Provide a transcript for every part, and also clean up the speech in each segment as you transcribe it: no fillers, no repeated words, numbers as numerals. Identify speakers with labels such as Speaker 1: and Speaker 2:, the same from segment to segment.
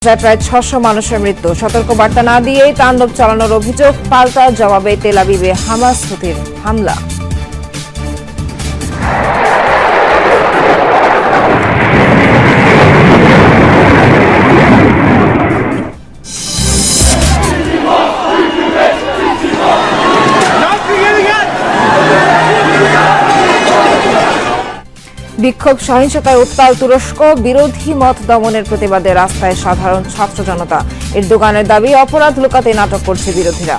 Speaker 1: গাজায় প্রায় 600 মানুষের মৃত্যু। সতর্কবার্তা না দিয়েই তাণ্ডব চালানোর অভিযোগ, পাল্টা জবাবে তেল আবিবে হামাস হুতির হামলা। বিক্ষোভ সহিংসতায় উত্তাল তুরস্ক, বিরোধী মত দমনের প্রতিবাদে রাস্তায় সাধারণ ছাত্র জনতা। এরদোগানের দাবি, অপরাধ লুকাতে নাটক করছে বিরোধীরা।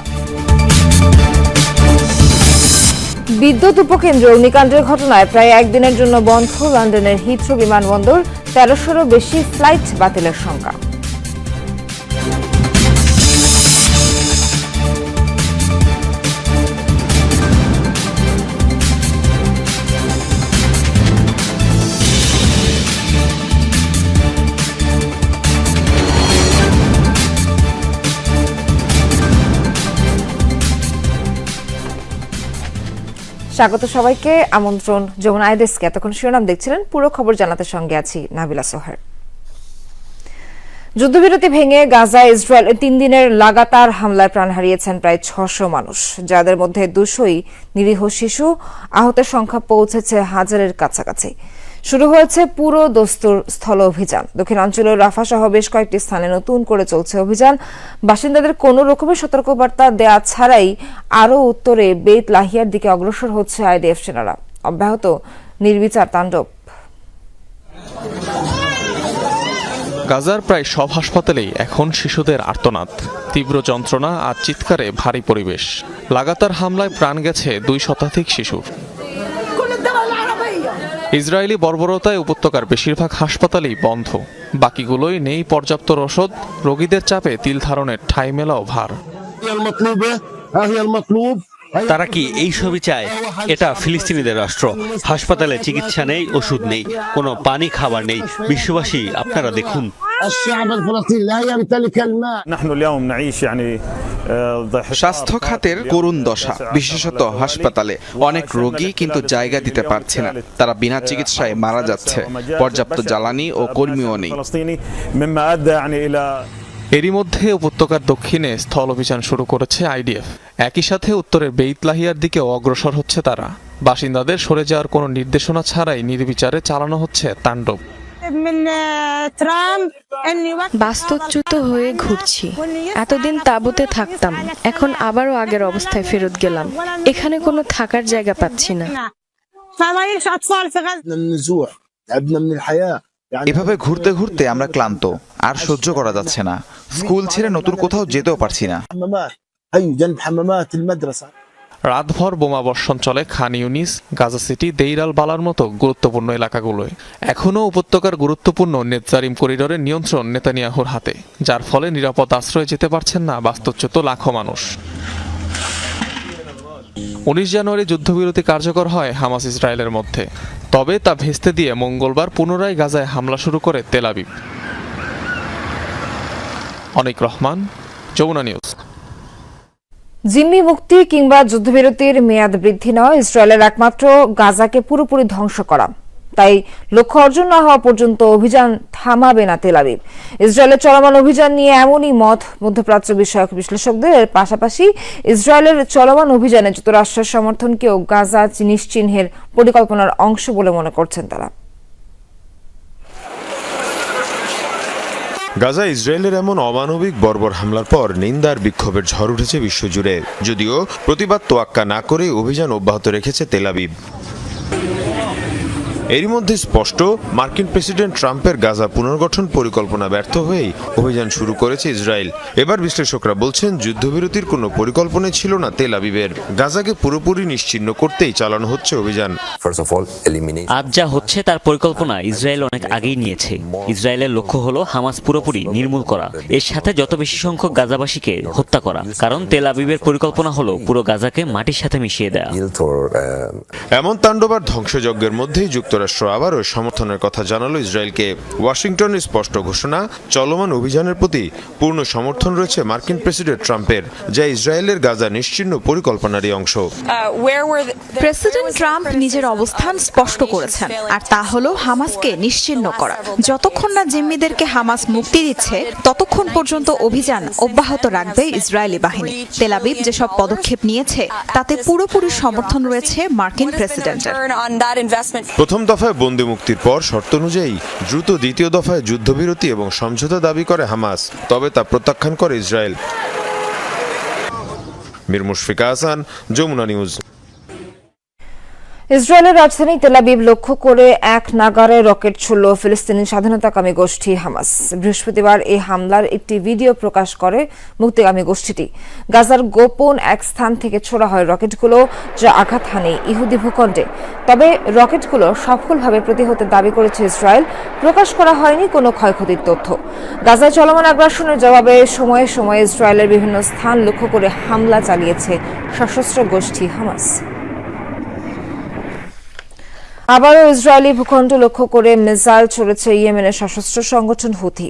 Speaker 1: বিদ্যুৎ উপকেন্দ্র অগ্নিকাণ্ডের ঘটনায় প্রায় একদিনের জন্য বন্ধ লন্ডনের হিথ্রো বিমানবন্দর, 1300-রও বেশি ফ্লাইট বাতিলের শঙ্কা। স্বাগত সবাইকে, আমন্ত্রণ যমুনা আইডেস্কে। এতক্ষণ শিরোনাম দেখছিলেন, পুরো খবর জানাতে সঙ্গে আছি নাবিলা সোহার। যুদ্ধবিরতি ভেঙে গাজায় ইসরায়েল 3 দিনের লাগাতার হামলায় প্রাণ হারিয়েছেন প্রায় 600 মানুষ, যাদের মধ্যে 200ই নিরীহ শিশু। আহতের সংখ্যা পৌঁছেছে 1000-এর কাছাকাছি। শুরু হয়েছে পুরো দস্তুর স্থল অভিযান। দক্ষিণাঞ্চলের রাফা সহ বেশ কয়েকটি স্থানে নতুন করে চলছে অভিযান। বাসিন্দাদের কোনো রকমের সতর্কবার্তা দেয়া ছাড়াই আরও উত্তরে বেত লাহিয়ার দিকে অগ্রসর হচ্ছে আইডিএফ সেনারা। অব্যাহত নির্বিচার তাণ্ডব।
Speaker 2: গাজার প্রায় সব হাসপাতালেই এখন শিশুদের আর্তনাদ, তীব্র যন্ত্রণা আর চিৎকারে ভারী পরিবেশ। লাগাতার হামলায় প্রাণ গেছে 2 শতাধিক শিশুর। ইসরায়েলি বর্বরতায় উপত্যকার বেশিরভাগ হাসপাতালই বন্ধ, বাকিগুলোই নেই পর্যাপ্ত রসদ। রোগীদের চাপে তিল ধারণের ঠাঁই মেলাও ভার।
Speaker 3: তারা কি এই ছবি চায়? এটা ফিলিস্তিনিদের রাষ্ট্র। হাসপাতালে চিকিৎসা নেই, ওষুধ নেই, কোনো পানি খাবার নেই। বিশ্ববাসী, আপনারা দেখুন।
Speaker 4: স্বাস্থ্য খাতের করুণ দশা, বিশেষত হাসপাতালে। অনেক রোগী কিন্তু জায়গা দিতে পারছে না, তারা বিনা চিকিৎসায় মারা যাচ্ছে। পর্যাপ্ত জ্বালানি ও কর্মীও নেই।
Speaker 2: এরই মধ্যে উপত্যকার দক্ষিণে স্থল অভিযান শুরু করেছে আইডিএফ। একই সাথে উত্তরের বেইত লাহিয়ার দিকেও অগ্রসর হচ্ছে তারা। বাসিন্দাদের সরে যাওয়ার কোনো নির্দেশনা ছাড়াই নির্বিচারে চালানো হচ্ছে তাণ্ডব।
Speaker 5: বাস্তুচ্যুত হয়ে ঘুরছি। এতদিন তাঁবুতে থাকতাম, এখন আবারও আগের অবস্থায় ফেরত গেলাম। এখানে কোনো থাকার জায়গা পাচ্ছি না।
Speaker 4: এভাবে ঘুরতে ঘুরতে আমরা ক্লান্ত, আর সহ্য করা যাচ্ছে না। স্কুল ছেড়ে নতুন কোথাও যেতেও পারছি না।
Speaker 2: রাতভর বোমা বর্ষণ চলে খান ইউনিস, গাজা সিটি, দেইর আল বালার মতো গুরুত্বপূর্ণ এলাকাগুলোয়। এখনও উপত্যকার গুরুত্বপূর্ণ নেতজারিম করিডোরের নিয়ন্ত্রণ নেতানিয়াহুর হাতে, যার ফলে নিরাপদ আশ্রয়ে যেতে পারছেন না বাস্তুচ্যুত লাখো মানুষ। 19 জানুয়ারি যুদ্ধবিরতি কার্যকর হয় হামাস ইসরায়েলের মধ্যে, তবে তা ভেস্তে দিয়ে মঙ্গলবার পুনরায় গাজায় হামলা শুরু করে তেল আবিব। অনিক রহমান, যমুনা নিউজ।
Speaker 1: জিম্মি মুক্তি কিংবা যুদ্ধবিরতির মেয়াদ বৃদ্ধি নয় ইসরায়েলের একমাত্র গাজাকে পুরোপুরি ধ্বংস করা। তাই লক্ষ্য অর্জন না হওয়া পর্যন্ত অভিযান থামাবে না তেল আবিব। ইসরায়েলের চলমান অভিযান নিয়ে এমনই মত মধ্যপ্রাচ্য বিষয়ক বিশ্লেষকদের। এর পাশাপাশি ইসরায়েলের চলমান অভিযানে যুক্তরাষ্ট্রের সমর্থনকেও গাজা নিশ্চিহ্নের পরিকল্পনার অংশ বলে মনে করছেন তারা।
Speaker 6: গাজা ইসরায়েলের এমন অমানবিক বর্বর হামলার পর নিন্দার বিক্ষোভের ঝড় উঠেছে বিশ্বজুড়ে। যদিও প্রতিবাদ তোয়াক্কা না করে অভিযান অব্যাহত রেখেছে তেল আবিব। এরই মধ্যে স্পষ্ট, মার্কিন প্রেসিডেন্ট ট্রাম্পের গাজা পুনর্গঠন পরিকল্পনা ব্যর্থ হয়েই অভিযান শুরু করেছে ইসরায়েল। এবার বিশ্লেষকরা বলছেন, যুদ্ধবিরতির কোনো পরিকল্পনা ছিল না তেল আবিবের। গাজাকে পুরোপুরি নিশ্চিহ্ন করতেই চালানো হচ্ছে অভিযান।
Speaker 3: আজ যা হচ্ছে তার পরিকল্পনা ইসরায়েল অনেক আগেই নিয়েছে। ইসরায়েলের লক্ষ্য হলো হামাস পুরোপুরি নির্মূল করা, এর সাথে যত বেশি সংখ্যক গাজাবাসীকে হত্যা করা। কারণ তেল আবিবের পরিকল্পনা হলো পুরো গাজাকে মাটির সাথে মিশিয়ে দেয়া।
Speaker 6: এমন তাণ্ডব আর ধ্বংসযজ্ঞের মধ্যেই যুক্তরাষ্ট্র যুক্তরাষ্ট্র আবারও সমর্থনের কথা জানালো ইসরায়েলকে। ওয়াশিংটনের স্পষ্ট ঘোষণা, চলমান অভিযানের প্রতি পূর্ণ সমর্থন রয়েছে মার্কিন প্রেসিডেন্ট ট্রাম্পের, যা ইসরায়েলের গাজা নিশ্চিহ্ন পরিকল্পনারই অংশ।
Speaker 7: প্রেসিডেন্ট ট্রাম্প নিজের অবস্থান স্পষ্ট করেছেন, আর তা হলো হামাসকে নিশ্চিহ্ন করা। যতক্ষণ না জিম্মিদেরকে হামাস মুক্তি দিচ্ছে ততক্ষণ পর্যন্ত অভিযান অব্যাহত রাখবে ইসরায়েলি বাহিনী। তেল আবিব যেসব পদক্ষেপ নিয়েছে তাতে পুরোপুরি সমর্থন রয়েছে মার্কিন প্রেসিডেন্টের।
Speaker 6: প্রথম দফায় বন্দি মুক্তির পর শর্ত অনুযায়ী দ্রুত দ্বিতীয় দফায় যুদ্ধবিরতি এবং সমঝোতা দাবি করে হামাস, তবে তা প্রত্যাখ্যান করে ইসরায়েল। মীর মুশফিকা হাসান, যমুনা নিউজ।
Speaker 1: ইসরায়েলের রাজধানী তেল আবিব লক্ষ্য করে এক নাগারে রকেট ছুড়ল ফিলিস্তিনি স্বাধীনতাকামী গোষ্ঠী হামাস। বৃহস্পতিবার এই হামলার একটি ভিডিও প্রকাশ করে মুক্তিকামী গোষ্ঠীটি। গাজার গোপন এক স্থান থেকে ছোড়া হয় রকেটগুলো, যা আঘাত হানে ইহুদি ভূখণ্ডে। তবে রকেটগুলো সফলভাবে প্রতিহতে দাবি করেছে ইসরায়েল। প্রকাশ করা হয়নি কোনো ক্ষয়ক্ষতির তথ্য। গাজায় চলমান আগ্রাসনের জবাবে সময়ে সময়ে ইসরায়েলের বিভিন্ন স্থান লক্ষ্য করে হামলা চালিয়েছে সশস্ত্র গোষ্ঠী হামাস। আবারও ইসরায়েলি ভূখণ্ড লক্ষ্য করে মিসাইল ছুড়েছে ইয়েমেনের সশস্ত্র সংগঠন হুথি।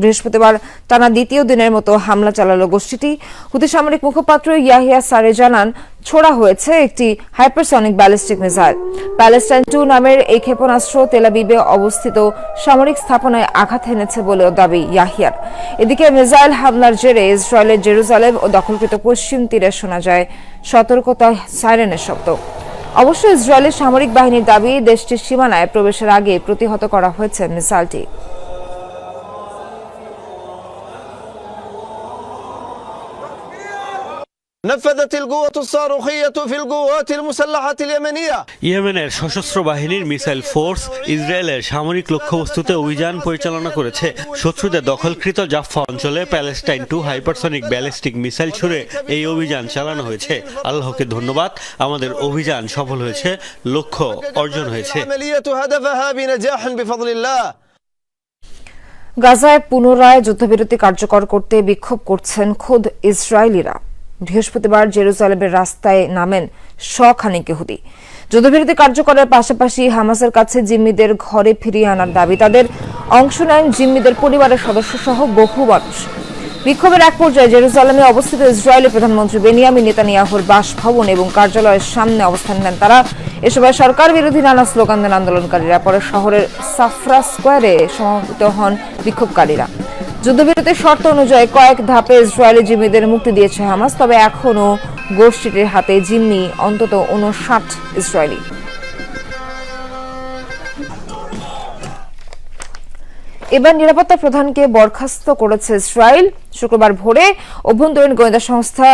Speaker 1: বৃহস্পতিবার টানা দ্বিতীয় দিনের মতো হামলা চালালো গোষ্ঠীটি। হুথি সামরিক মুখপাত্র ইয়াহিয়া সারে জানান, ছোড়া হয়েছে একটি হাইপারসনিক ব্যালিস্টিক মিসাইল। প্যালেস্টাইন 2 নামের এই ক্ষেপণাস্ত্র তেল আবিবে অবস্থিত সামরিক স্থাপনায় আঘাত এনেছে বলেও দাবি ইয়াহিয়ার। এদিকে মিসাইল হামলার জেরে ইসরায়েলের জেরুজালেম ও দখলকৃত পশ্চিম তীরে শোনা যায় সতর্কতা সাইরেনের শব্দ। অবশ্য ইসরায়েলের সামরিক বাহিনীর দাবি, দেশটির সীমানায় প্রবেশের আগে প্রতিহত করা হয়েছে মিসাইলটি।
Speaker 8: نفذت القوة الصاروخية في القوات المسلحة اليمنية।
Speaker 9: ইয়েমেনের সশস্ত্র বাহিনীর মিসাইল ফোর্স ইসরায়েলের সামরিক লক্ষ্যবস্তুতে অভিযান পরিচালনা করেছে। শত্রুদের দখলকৃত জাফা অঞ্চলে প্যালেস্টাইন 2 হাইপারসনিক ব্যালিস্টিক মিসাইল ছুড়ে এই অভিযান চালানো হয়েছে। আল্লাহকে ধন্যবাদ, আমাদের অভিযান সফল হয়েছে, লক্ষ্য অর্জন হয়েছে।
Speaker 1: গাজায় পুনরায় যুদ্ধবিরতি কার্যকর করতে বিক্ষোভ করছেন খোদ ইসরায়েলিরা। বৃহস্পতিবার জেরুজালেমের রাস্তায় নামেন শখানেক ইহুদি। যুদ্ধবিরতি কার্যকরের পাশাপাশি হামাসের কাছে জিম্মিদের ঘরে ফিরিয়ে আনার দাবি তাদের। অংশ নেন জিম্মিদের পরিবারের সদস্য সহ বহু মানুষ। বিক্ষোভের এক পর্যায়ে জেরুজালেমে অবস্থিত ইসরায়েলি প্রধানমন্ত্রী বেনিয়ামিন নেতানিয়াহুর বাসভবন এবং কার্যালয়ের সামনে অবস্থান নেন তারা। এ সময় সরকার বিরোধী নানা স্লোগান দেন আন্দোলনকারীরা। পরে শহরের সাফরা স্কোয়ারে সমবেত হন বিক্ষোভকারীরা। যুদ্ধবিরতির শর্ত অনুযায়ী কয়েক ধাপে ইসরায়েলি জিম্মিদের মুক্তি দিয়েছে হামাস, তবে এখনও গোষ্ঠীটির হাতে জিম্মি অন্তত 59 ইসরায়েলি। এবার নিরাপত্তা প্রধানকে বরখাস্ত করেছে ইসরায়েল। শুক্রবার ভোরে অভ্যন্তরীণ গোয়েন্দা সংস্থা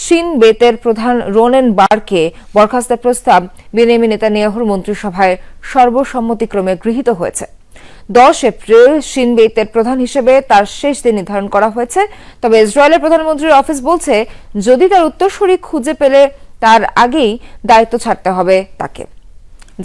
Speaker 1: শিন বেতের প্রধান রোনেন বারকে বরখাস্তের প্রস্তাব বেনিয়ামিন নেতানিয়াহুর মন্ত্রিসভায় সর্বসম্মতিক্রমে গৃহীত হয়েছে। 10 এপ্রিল শিন বেতের প্রধান হিসেবে তার শেষ দিন নির্ধারণ করা হয়েছে। তবে ইসরায়েলের প্রধানমন্ত্রীর অফিস বলছে, যদি তার উত্তরসূরি খুঁজে পেলে তার আগেই দায়িত্ব ছাড়তে হবে তাকে।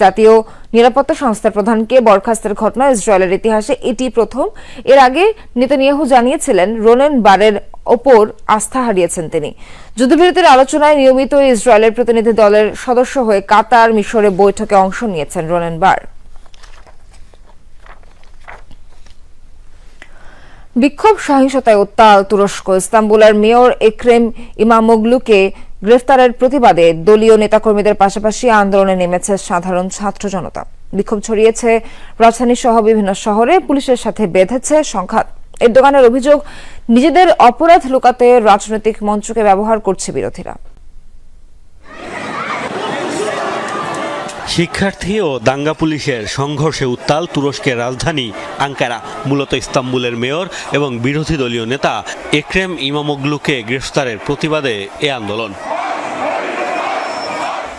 Speaker 1: জাতীয় নিরাপত্তা সংস্থার প্রধানকে বরখাস্তের ঘটনা ইসরায়েলের ইতিহাসে এটি প্রথম। এর আগে নেতানিয়াহু জানিয়েছিলেন রোনেন বারের ওপর আস্থা হারিয়েছেন তিনি। যুদ্ধবিরতির আলোচনায় নিয়মিত ইসরায়েলের প্রতিনিধি দলের সদস্য হয়ে কাতার, মিশরে বৈঠকে অংশ নিয়েছেন রোনেন বার। বিক্ষোভ সহিংসতায় উত্তাল তুরস্ক। ইস্তাম্বুলের মেয়র এক্রেম ইমামোগলুকে গ্রেফতারের প্রতিবাদে দলীয় নেতাকর্মীদের পাশাপাশি আন্দোলনে নেমেছে সাধারণ ছাত্র জনতা। বিক্ষোভ ছড়িয়েছে রাজধানী সহ বিভিন্ন শহরে, পুলিশের সাথে বেঁধেছে সংঘাত। এরদোগানের অভিযোগ, নিজেদের অপরাধ লুকাতে রাজনৈতিক মঞ্চকে ব্যবহার করছে বিরোধীরা।
Speaker 9: শিক্ষার্থী ও দাঙ্গা পুলিশের সংঘর্ষে উত্তাল তুরস্কের রাজধানী আঙ্কারা। মূলত ইস্তাম্বুলের মেয়র এবং বিরোধী দলীয় নেতা এক্রেম ইমামোগলুকে গ্রেফতারের প্রতিবাদে এ আন্দোলন।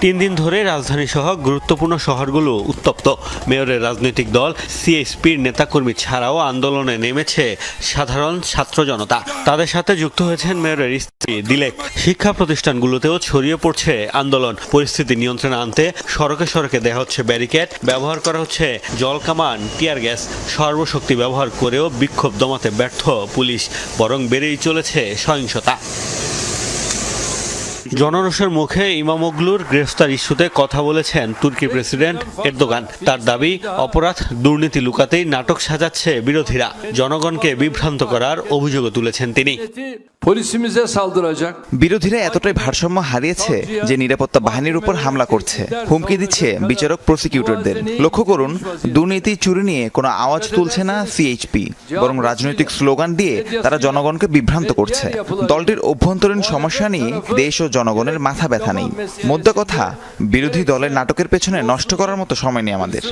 Speaker 9: 3 দিন ধরে রাজধানী সহ গুরুত্বপূর্ণ শহরগুলো উত্তপ্ত। মেয়রের রাজনৈতিক দল সিএসপির নেতাকর্মী ছাড়াও আন্দোলনে নেমেছে সাধারণ ছাত্র জনতা। তাদের সাথে যুক্ত হয়েছেন মেয়রের স্ত্রী দিলেক। শিক্ষা প্রতিষ্ঠানগুলোতেও ছড়িয়ে পড়ছে আন্দোলন। পরিস্থিতি নিয়ন্ত্রণে আনতে সড়কে সড়কে দেওয়া হচ্ছে ব্যারিকেড, ব্যবহার করা হচ্ছে জল কামান, টিয়ার গ্যাস। সর্বশক্তি ব্যবহার করেও বিক্ষোভ দমাতে ব্যর্থ পুলিশ, বরং বেড়েই চলেছে সহিংসতা। জনরোষের মুখে ইমামোগলুর গ্রেফতার ইস্যুতে কথা বলেছেন তুর্কি প্রেসিডেন্ট এরদোগান। তার দাবি, অপরাধ দুর্নীতি লুকাতেই নাটক সাজাচ্ছে বিরোধীরা। জনগণকে বিভ্রান্ত করার অভিযোগও তুলেছেন তিনি।
Speaker 4: বিরোধীরা এতটাই ভারসাম্য হারিয়েছে যে নিরাপত্তা বাহিনীর উপর হামলা করছে, হুমকি দিচ্ছে বিচারক প্রসিকিউটরদের। লক্ষ্য করুন, দুর্নীতি চুরি নিয়ে কোনো আওয়াজ তুলছে না সিএইচপি, বরং রাজনৈতিক স্লোগান দিয়ে তারা জনগণকে বিভ্রান্ত করছে। দলটির অভ্যন্তরীণ সমস্যা নিয়ে দেশ ও জনগণের মাথা ব্যথা নেই। মোদ্দা কথা, বিরোধী দলের নাটকের পেছনে নষ্ট করার মতো সময় নেই আমাদের।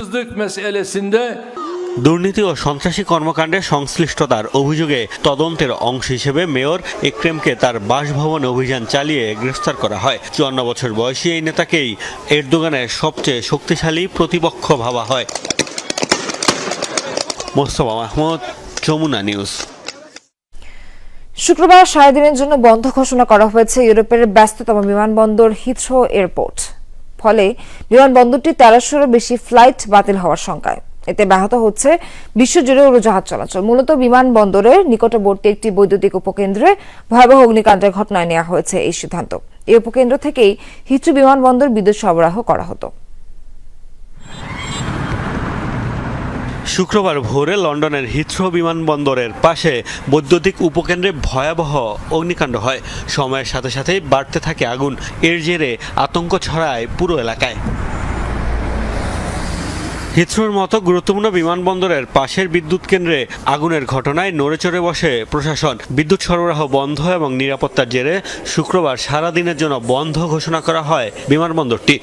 Speaker 9: দুর্নীতি ও সন্ত্রাসী কর্মকাণ্ডে সংশ্লিষ্টতার অভিযোগে তদন্তের অংশ হিসেবে মেয়র এক্রেমকে তার বাসভবনে অভিযান চালিয়ে গ্রেফতার করা হয়। 54 বছর বয়সী এই নেতাকেই এরদোগানের সবচেয়ে শক্তিশালী প্রতিপক্ষ ভাবা হয়। মোস্তফা মাহমুদ, যমুনা নিউজ।
Speaker 1: শুক্রবার সারাদিনের জন্য বন্ধ ঘোষণা করা হয়েছে ইউরোপের ব্যস্ততম বিমানবন্দর হিথ্রো এয়ারপোর্ট। ফলে বিমানবন্দরটি 1300-এরও বেশি ফ্লাইট বাতিল হওয়ার শঙ্কায়। এতে ব্যাহত হচ্ছে বিশ্বজুড়ে উড়োজাহাজ চলাচল। মূলত বিমানবন্দরের নিকটবর্তী একটি বৈদ্যুতিক উপকেন্দ্রে ভয়াবহ অগ্নিকাণ্ডের ঘটনায় নেওয়া হয়েছে এই সিদ্ধান্ত। এই উপকেন্দ্র থেকেই হিথ্রো বিমানবন্দর বিদ্যুৎ সরবরাহ করা হতো।
Speaker 9: শুক্রবার ভোরে লন্ডনের হিথ্রো বিমানবন্দরের পাশে বৈদ্যুতিক উপকেন্দ্রে ভয়াবহ অগ্নিকাণ্ড হয়। সময়ের সাথে সাথেই বাড়তে থাকে আগুন। এর জেরে আতঙ্ক ছড়ায় পুরো এলাকায়। হিথ্রোর মতো গুরুত্বপূর্ণ বিমানবন্দরের পাশের বিদ্যুৎ কেন্দ্রে আগুনের ঘটনায় নড়েচড়ে বসে প্রশাসন। বিদ্যুৎ সরবরাহ বন্ধ এবং নিরাপত্তার জেরে শুক্রবার সারা দিনের জন্য বন্ধ ঘোষণা করা হয় বিমানবন্দরটি।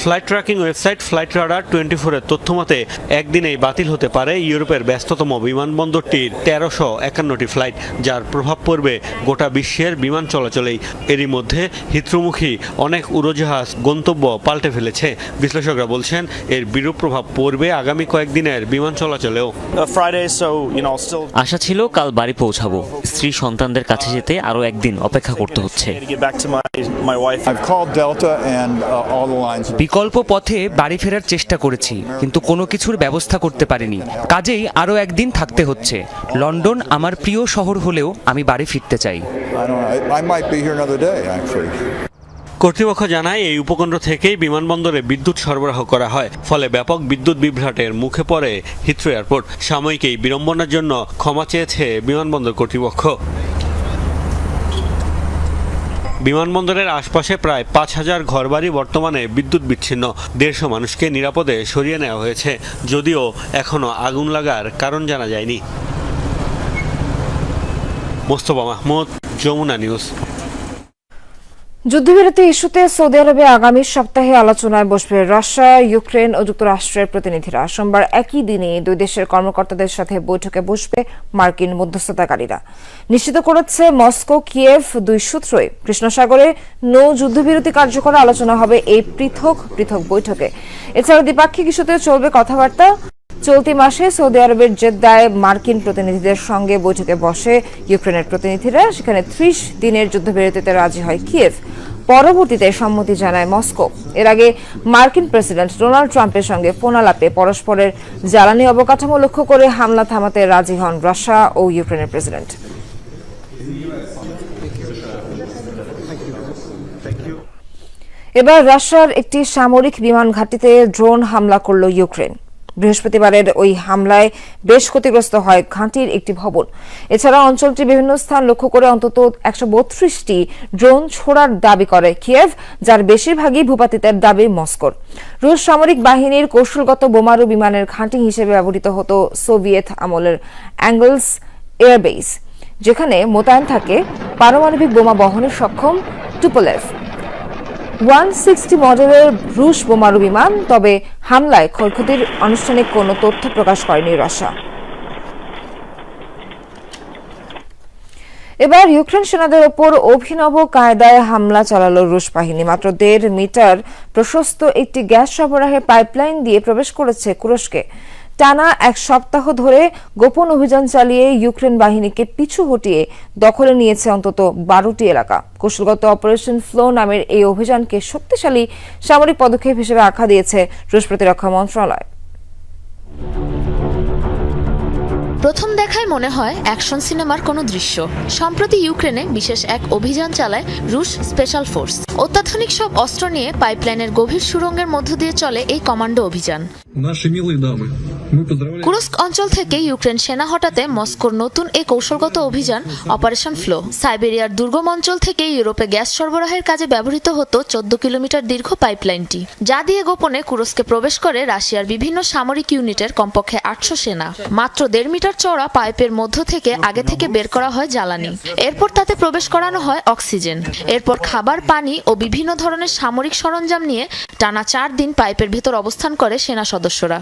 Speaker 9: Flight tracking website flight radar 24-এর তথ্যমতে একদিনেই বাতিল হতে পারে ইউরোপের ব্যস্ততম বিমানবন্দরটির 1351টি ফ্লাইট, যার প্রভাব পড়বে গোটা বিশ্বের বিমান চলাচলেই। এরই মধ্যে হিথ্রোমুখী অনেক উড়োজাহাজ গন্তব্য পাল্টে ফেলেছে। বিশ্লেষকরা বলছেন এর বিরূপ প্রভাব পড়বে আগামী কয়েকদিনের বিমান চলাচলেও।
Speaker 3: আশা ছিল কাল বাড়ি পৌঁছাবো, স্ত্রী সন্তানদের কাছে যেতে আরো একদিন অপেক্ষা করতে হচ্ছে।
Speaker 10: বিকল্প পথে বাড়ি ফেরার চেষ্টা করেছি, কিন্তু কোনো কিছুর ব্যবস্থা করতে পারিনি। কাজেই আরও একদিন থাকতে হচ্ছে। লন্ডন আমার প্রিয় শহর হলেও আমি বাড়ি ফিরতে চাই।
Speaker 9: কর্তৃপক্ষ জানায় এই উপকেন্দ্র থেকেই বিমানবন্দরে বিদ্যুৎ সরবরাহ করা হয়। ফলে ব্যাপক বিদ্যুৎ বিভ্রাটের মুখে পড়ে হিথ্রো এয়ারপোর্ট। সাময়িক এই বিড়ম্বনার জন্য ক্ষমা চেয়েছে বিমানবন্দর কর্তৃপক্ষ। বিমানবন্দরের আশপাশে প্রায় 5000 ঘরবাড়ি বর্তমানে বিদ্যুৎ বিচ্ছিন্ন। 150 মানুষকে নিরাপদে সরিয়ে নেওয়া হয়েছে, যদিও এখনো আগুন লাগার কারণ জানা যায়নি। মোস্তফা মাহমুদ, যমুনা নিউজ।
Speaker 1: যুদ্ধবিরতি ইস্যুতে সৌদি আরবে আগামী সপ্তাহে আলোচনায় বসবে রাশিয়া, ইউক্রেন ও যুক্তরাষ্ট্রের প্রতিনিধিরা। সোমবার একই দিনে দুই দেশের কর্মকর্তাদের সাথে বৈঠকে বসবে মার্কিন মধ্যস্থতাকারীরা, নিশ্চিত করেছে মস্কো কিয়েভ দুই সূত্রই। কৃষ্ণসাগরে নৌ যুদ্ধবিরতি কার্যকর আলোচনা হবে এই পৃথক পৃথক বৈঠকে। এছাড়া দ্বিপাক্ষিক ইস্যুতে চলবে কথাবার্তা। চলতি মাসে সৌদি আরবের জেদ্দায় মার্কিন প্রতিনিধিদের সঙ্গে বৈঠকে বসে ইউক্রেনের প্রতিনিধিরা। সেখানে 30 দিনের যুদ্ধবিরতিতে রাজি হয় কিয়েভ। পরবর্তীতে সম্মতি জানায় মস্কো। এর আগে মার্কিন প্রেসিডেন্ট ডোনাল্ড ট্রাম্পের সঙ্গে ফোন আলাপে পরস্পরের জ্বালানি অবকাঠামো লক্ষ্য করে হামলা থামাতে রাজি হন রাশিয়া ও ইউক্রেনের প্রেসিডেন্ট। এবার রাশিয়ার একটি সামরিক বিমান ঘাঁটিতে ড্রোন হামলা করল ইউক্রেন। বৃহস্পতিবারের ওই হামলায় বেশ ক্ষতিগ্রস্ত হয় ঘাঁটির একটি ভবন। এছাড়া অঞ্চলটির বিভিন্ন স্থান লক্ষ্য করে অন্তত 132টি ড্রোন ছোড়ার দাবি করে কিয়েভ, যার বেশিরভাগই ভূপাতিতের দাবি মস্কোর। রুশ সামরিক বাহিনীর কৌশলগত বোমারু বিমানের ঘাঁটি হিসেবে ব্যবহৃত হতো সোভিয়েত আমলের অ্যাঙ্গেলস এয়ারবেস, যেখানে মোতায়েন থাকে পারমাণবিক বোমা বহনে সক্ষম টুপোলেভ 160 মডেলের রুশ বোমারু বিমান। তবে হামলায় ক্ষয়ক্ষতির আনুষ্ঠানিক কোনো তথ্য প্রকাশ করেনি রাশিয়া। এবার ইউক্রেন সেনাদের ওপর অভিনব কায়দায় হামলা চালালো রুশ বাহিনী। মাত্র 1.5 মিটার প্রশস্ত একটি গ্যাস সরবরাহের পাইপলাইন দিয়ে প্রবেশ করেছে তুরস্কে। টানা এক সপ্তাহ ধরে গোপন অভিযান চালিয়ে ইউক্রেন বাহিনীকে পিছু হটিয়ে দখলে নিয়েছে অন্তত 12টি এলাকা। কৌশলগত অপারেশন ফ্লো নামের এই অভিযানকে শক্তিশালী সামরিক পদক্ষেপ হিসেবে আখ্যা দিয়েছে রুশ প্রতিরক্ষা মন্ত্রণালয়।
Speaker 11: প্রথম দেখায় মনে হয় অ্যাকশন সিনেমার কোনো দৃশ্য। সম্প্রতি ইউক্রেনে বিশেষ এক অভিযান চালায় রুশ স্পেশাল ফোর্স। অত্যাধুনিক সব অস্ত্র নিয়ে পাইপলাইনের গভীর সুড়ঙ্গের মধ্য দিয়ে চলে এই কমান্ডো অভিযান। কুরস্ক অঞ্চল থেকে ইউক্রেন সেনা হটাতে মস্কোর নতুন এই কৌশলগত অভিযান অপারেশন ফ্লো। সাইবেরিয়ার দুর্গম অঞ্চল থেকে ইউরোপে গ্যাস সরবরাহের কাজে ব্যবহৃত হতো 14 কিলোমিটার দীর্ঘ পাইপলাইনটি, যা দিয়ে গোপনে কুরস্কে প্রবেশ করে রাশিয়ার বিভিন্ন সামরিক ইউনিটের কমপক্ষে 800 সেনা। মাত্র 1.5 মিটার চওড়া পাইপের মধ্য থেকে আগে থেকে বের করা হয় জ্বালানি, এরপর তাতে প্রবেশ করানো হয় অক্সিজেন, এরপর খাবার, পানি ও বিভিন্ন ধরনের সামরিক সরঞ্জাম নিয়ে টানা 4 দিন পাইপের ভেতর অবস্থান করে সেনা সদস্যরা।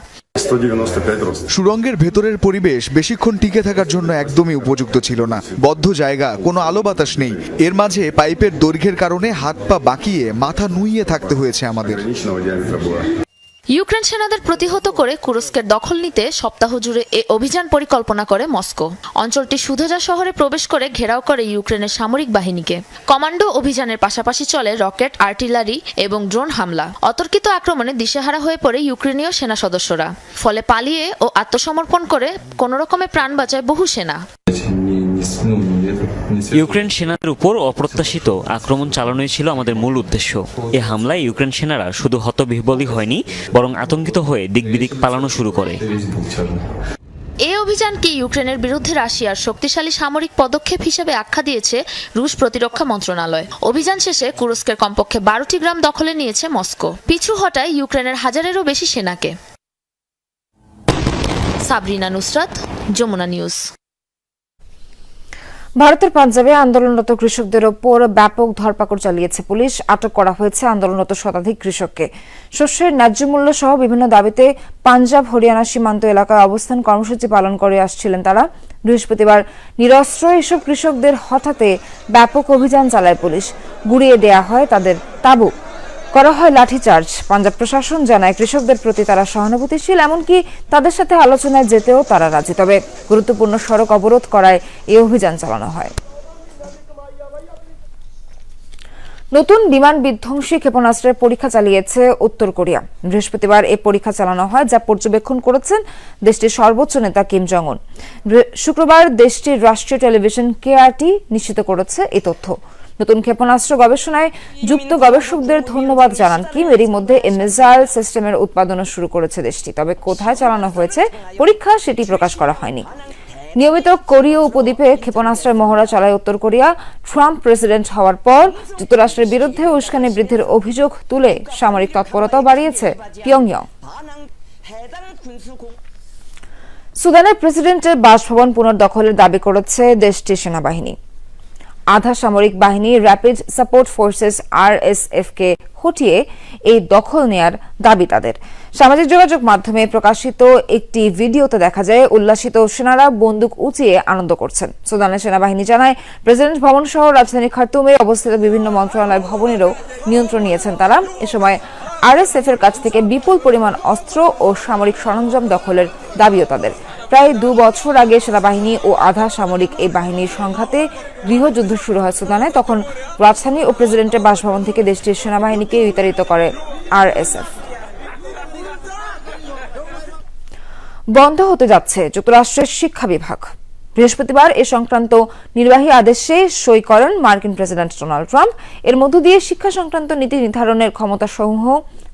Speaker 12: সুড়ঙ্গের ভেতরের পরিবেশ বেশিক্ষণ টিকে থাকার জন্য একদমই উপযুক্ত ছিল না। বদ্ধ জায়গা, কোনো আলো বাতাস নেই। এর মাঝে পাইপের দৈর্ঘ্যের কারণে হাত পা বাঁকিয়ে মাথা নুইয়ে থাকতে হয়েছে আমাদের।
Speaker 11: ইউক্রেন সেনাদের প্রতিহত করে কুরস্কের দখল নিতে সপ্তাহ জুড়ে এ অভিযান পরিকল্পনা করে মস্কো। অঞ্চলটি সুধোজা শহরে প্রবেশ করে ঘেরাও করে ইউক্রেনের সামরিক বাহিনীকে। কমান্ডো অভিযানের পাশাপাশি চলে রকেট, আর্টিলারি এবং ড্রোন হামলা। অতর্কিত আক্রমণে দিশেহারা হয়ে পড়ে ইউক্রেনীয় সেনা সদস্যরা, ফলে পালিয়ে ও আত্মসমর্পণ করে কোনোরকমে প্রাণ বাঁচায় বহু সেনা।
Speaker 3: ইউক্রেন সেনাদের উপর অপ্রত্যাশিত আক্রমণ চালানোই ছিল আমাদের মূল উদ্দেশ্য। এ হামলায় ইউক্রেন সেনারা শুধু হতবিহ্বলই হয়নি, বরং আতঙ্কিত হয়ে দিকবিদিক পালানো শুরু করে।
Speaker 11: এই অভিযানকে ইউক্রেনের বিরুদ্ধে রাশিয়ার শক্তিশালী সামরিক পদক্ষেপ হিসেবে আখ্যা দিয়েছে রুশ প্রতিরক্ষা মন্ত্রণালয়। অভিযান শেষে কুরস্কের কমপক্ষে 12টি গ্রাম দখলে নিয়েছে মস্কো, পিছু হটায় ইউক্রেনের 1000-এরও বেশি সেনাকে। সাবরিনা নুসরাত, যমুনা নিউজ।
Speaker 1: ভারতের পাঞ্জাবে আন্দোলনরত কৃষকদের ওপর ব্যাপক ধরপাকড় চালিয়েছে পুলিশ। আটক করা হয়েছে আন্দোলনরত শতাধিক কৃষককে। শস্যের ন্যায্য মূল্য সহ বিভিন্ন দাবিতে পাঞ্জাব হরিয়ানা সীমান্ত এলাকায় অবস্থান কর্মসূচি পালন করে আসছিলেন তারা। বৃহস্পতিবার নিরস্ত্র এসব কৃষকদের হঠাতে ব্যাপক অভিযান চালায় পুলিশ। গুড়িয়ে দেয়া হয় তাদের তাঁবু, করা হয় লাঠিচার্জ। পাঞ্জাব প্রশাসন জানায় কৃষকদের প্রতি তারা সহানুভূতিশীল, এমনকি তাদের সাথে আলোচনায় যেতেও তারা রাজি। তবে গুরুত্বপূর্ণ সড়ক অবরোধ করায় এই অভিযান চালানো হয়। নতুন বিমান বিধ্বংসী ক্ষেপণাস্ত্রের পরীক্ষা চালিয়েছে উত্তর কোরিয়া। বৃহস্পতিবার এই পরীক্ষা চালানো হয়, যা পর্যবেক্ষণ করেছেন দেশটির সর্বোচ্চ নেতা কিম জং উন। শুক্রবার দেশটির রাষ্ট্রীয় টেলিভিশন KRT নিশ্চিত করেছে এই তথ্য। নতুন ক্ষেপণাস্ত্র গবেষণায় যুক্ত গবেষকদের ধন্যবাদ জানান কিম। এরই মধ্যে এই মিসাইল সিস্টেমের উৎপাদনও শুরু করেছে দেশটি। তবে কোথায় চালানো হয়েছে পরীক্ষা সেটি প্রকাশ করা হয়নি। নিয়মিত কোরীয় উপদ্বীপে ক্ষেপণাস্ত্রের মহড়া চালায় উত্তর কোরিয়া। ট্রাম্প প্রেসিডেন্ট হওয়ার পর যুক্তরাষ্ট্রের বিরুদ্ধে উস্কানি বৃদ্ধির অভিযোগ তুলে সামরিক তৎপরতাও বাড়িয়েছে পিয়ংইয়ং। সুদানের প্রেসিডেন্টের বাসভবন পুনর্দখলের দাবি করেছে দেশটির সেনাবাহিনী। আধা সামরিক বাহিনী র্যাপিড সাপোর্ট ফোর্সেস RSF কে হটিয়ে এই দখল নেয়ার দাবি তাদের। সামাজিক যোগাযোগ মাধ্যমে প্রকাশিত একটি ভিডিওতে দেখা যায় উল্লাসিত সেনারা বন্দুক উঁচিয়ে আনন্দ করছেন। সুদানের সেনাবাহিনী জানায় প্রেসিডেন্ট ভবন সহ রাজধানী খার্তুমে অবস্থিত বিভিন্ন মন্ত্রণালয় ভবনেরও নিয়ন্ত্রণ নিয়েছেন তারা। এ সময় RSF এর কাছ থেকে বিপুল পরিমাণ অস্ত্র ও সামরিক সরঞ্জাম দখলের দাবিও তাদের। প্রায় 2 বছর আগে সেনাবাহিনী ও আধা সামরিক এই বাহিনীর সংঘাতে গৃহযুদ্ধ শুরু হয় সুদানে। তখন রাজধানী ও প্রেসিডেন্টের বাসভবন থেকে দেশটির সেনাবাহিনীকে বিতাড়িত করে RSF। বন্ধ হতে যাচ্ছে যুক্তরাষ্ট্রের শিক্ষা বিভাগ। বৃহস্পতিবার এ সংক্রান্ত নির্বাহী আদেশে সই করেন মার্কিন প্রেসিডেন্ট ডোনাল্ড ট্রাম্প। এর মধ্য দিয়ে শিক্ষা সংক্রান্ত নীতি নির্ধারণের ক্ষমতাসমূহ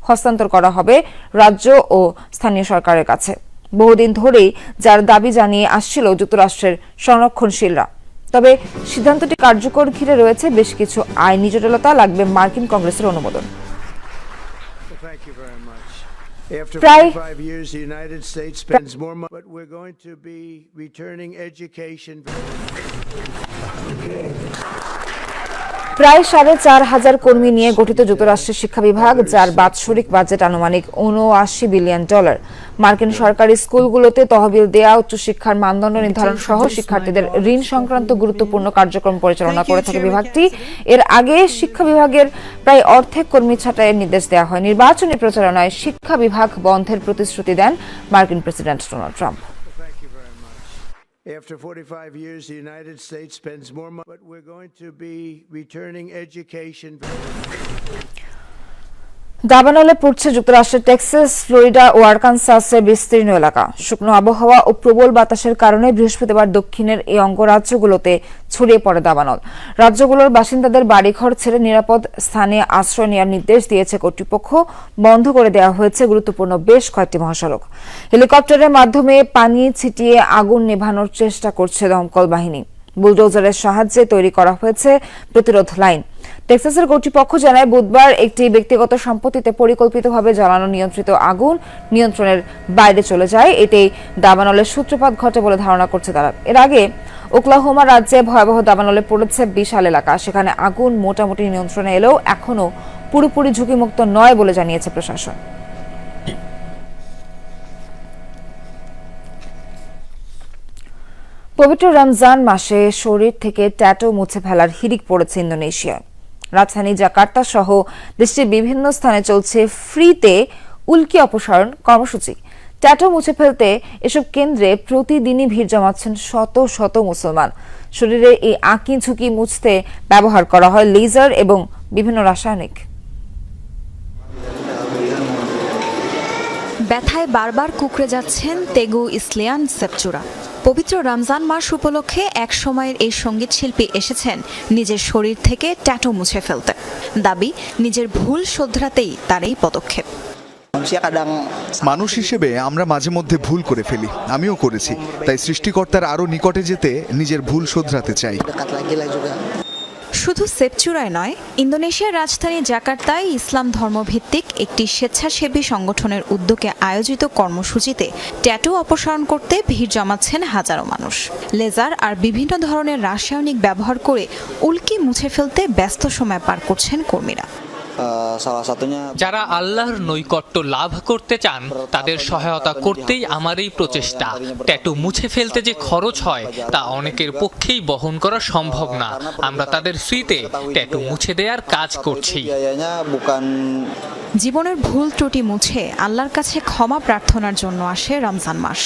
Speaker 1: হস্তান্তর করা হবে রাজ্য ও স্থানীয় সরকারের কাছে। বহুদিন ধরেই যার দাবি জানিয়ে আসছিল যুক্তরাষ্ট্রের সংরক্ষণশীলরা। তবে সিদ্ধান্তটি কার্যকর ঘিরে রয়েছে বেশ কিছু আইনি জটিলতা। লাগবে মার্কিন কংগ্রেসের অনুমোদন। প্রায় প্রায় 4,500 কর্মী নিয়ে গঠিত যুক্তরাষ্ট্রের শিক্ষা বিভাগ, যার বাৎসরিক বাজেট আনুমানিক $79 বিলিয়ন। মার্কিন সরকারি স্কুলগুলোতে তহবিল দেয়া, উচ্চশিক্ষার মানদণ্ড নির্ধারণ সহ শিক্ষার্থীদের ঋণ সংক্রান্ত গুরুত্বপূর্ণ কার্যক্রম পরিচালনা করে থাকে বিভাগটি। এর আগে শিক্ষা বিভাগের প্রায় অর্ধেক কর্মী ছাঁটাইয়ের নির্দেশ দেওয়া হয়। নির্বাচনী প্রচারণায় শিক্ষা বিভাগ বন্ধের প্রতিশ্রুতি দেন মার্কিন president Donald Trump.
Speaker 13: After 45 years, the United States spends more money, but we're going to be returning education.
Speaker 1: দাবানলে পড়ছে যুক্তরাষ্ট্রের টেক্সাস, ফ্লোরিডা ও আরকানসাসের বিস্তীর্ণ এলাকা। শুকনো আবহাওয়া ও প্রবল বাতাসের কারণে বৃহস্পতিবার দক্ষিণের এই অঙ্গরাজ্যগুলোতে ছড়িয়ে পড়ে দাবানল। রাজ্যগুলোর বাসিন্দাদের বাড়িঘর ছেড়ে নিরাপদ স্থানে আশ্রয় নেওয়ার নির্দেশ দিয়েছে কর্তৃপক্ষ। বন্ধ করে দেওয়া হয়েছে গুরুত্বপূর্ণ বেশ কয়েকটি মহাসড়ক। হেলিকপ্টারের মাধ্যমে পানি ছিটিয়ে আগুন নেভানোর চেষ্টা করছে দমকল বাহিনী। বুলডোজারের সাহায্যে তৈরি করা হয়েছে প্রতিরোধ লাইন। টেক্সাসের কর্তৃপক্ষ জানায় বুধবার একটি ব্যক্তিগত সম্পত্তিতে পরিকল্পিতভাবে জ্বালানো নিয়ন্ত্রিত আগুন নিয়ন্ত্রণের বাইরে চলে যায়। এতেই দাবানলের সূত্রপাত ঘটে বলে ধারণা করছে তারা। এর আগে ওকলাহোমা রাজ্যে ভয়াবহ দাবানলে পড়েছে বিশাল এলাকা। সেখানে আগুন মোটামুটি নিয়ন্ত্রণে এলেও এখনও পুরোপুরি ঝুঁকিমুক্ত নয় বলে জানিয়েছে প্রশাসন। পবিত্র রমজান মাসে শরীর থেকে ট্যাটু মুছে ফেলার হিড়িক পড়েছে ইন্দোনেশিয়ায়। রাজধানী জাকার্তা সহ দেশটির বিভিন্ন স্থানে চলছে ফ্রিতে উল্কি অপসারণ কর্মসূচি। ট্যাটু মুছে ফেলতে এসব কেন্দ্রে প্রতিদিনই ভিড় জমাচ্ছেন শত শত মুসলমান। শরীরে এই আঁকি ঝুঁকি মুছতে ব্যবহার করা হয় লেজার এবং বিভিন্ন রাসায়নিক।
Speaker 7: ব্যথায় বারবার কুঁকড়ে যাচ্ছেন তেগু ইসলিয়ান সেপচুরা। পবিত্র রমজান মাস উপলক্ষে এক সময়ের এই সঙ্গীত শিল্পী এসেছেন নিজের শরীর থেকে ট্যাটু মুছে ফেলতে। দাবি, নিজের ভুল শোধরাতেই তার এই পদক্ষেপ।
Speaker 12: মানুষ হিসেবে আমরা মাঝে মধ্যে ভুল করে ফেলি, আমিও করেছি। তাই সৃষ্টিকর্তার আরো নিকটে যেতে নিজের ভুল শোধরাতে চাই।
Speaker 7: শুধু সেপচুরায় নয়, ইন্দোনেশিয়ার রাজধানী জাকার্তায় ইসলাম ধর্মভিত্তিক একটি স্বেচ্ছাসেবী সংগঠনের উদ্যোগে আয়োজিত কর্মসূচিতে ট্যাটু অপসারণ করতে ভিড় জমাচ্ছেন হাজারো মানুষ। লেজার আর বিভিন্ন ধরনের রাসায়নিক ব্যবহার করে উল্কি মুছে ফেলতে ব্যস্ত সময় পার করছেন কর্মীরা।
Speaker 14: যারা আল্লাহর নৈকট্য লাভ করতে চান তাদের সহায়তা করতেই আমার এই প্রচেষ্টা। ট্যাটু মুছে ফেলতে যে খরচ হয় তা অনেকের পক্ষেই বহন করা সম্ভব না। আমরা তাদের ফ্রিতে ট্যাটু মুছে দেওয়ার কাজ করছি।
Speaker 7: জীবনের ভুল ত্রুটি মুছে আল্লাহর কাছে ক্ষমা প্রার্থনার জন্য আসে রমজান মাস।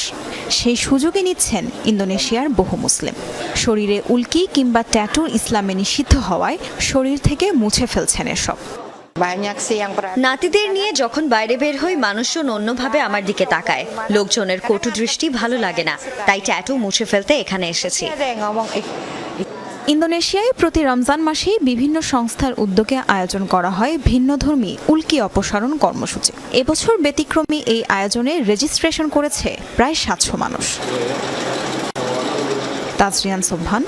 Speaker 7: সেই সুযোগই নিচ্ছেন ইন্দোনেশিয়ার বহু মুসলিম। শরীরে উল্কি কিংবা ট্যাটু ইসলামে নিষিদ্ধ হওয়ায় শরীর থেকে মুছে ফেলছেন এসব।
Speaker 15: নাতিদের নিয়ে যখন বাইরে বের হই, মানুষজন অন্যভাবে আমার দিকে তাকায়। লোকজনের কটু দৃষ্টি ভালো লাগে না, তাই ট্যাটু মুছে ফেলতে এখানে এসেছি।
Speaker 7: ইন্দোনেশিয়ায় প্রতি রমজান মাসেই বিভিন্ন সংস্থার উদ্যোগে আয়োজন করা হয় ভিন্নধর্মী উল্কি অপসারণ কর্মসূচি। এবছর ব্যতিক্রমী এই আয়োজনে রেজিস্ট্রেশন করেছে প্রায় 700 মানুষ। তাজরিয়ান সোবহান,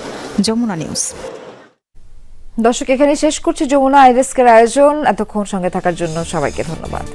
Speaker 7: যমুনা নিউজ।
Speaker 1: দর্শক, এখানে শেষ করছি যমুনা আইরিস্কের আয়োজন। এতক্ষণ সঙ্গে থাকার জন্য সবাইকে ধন্যবাদ।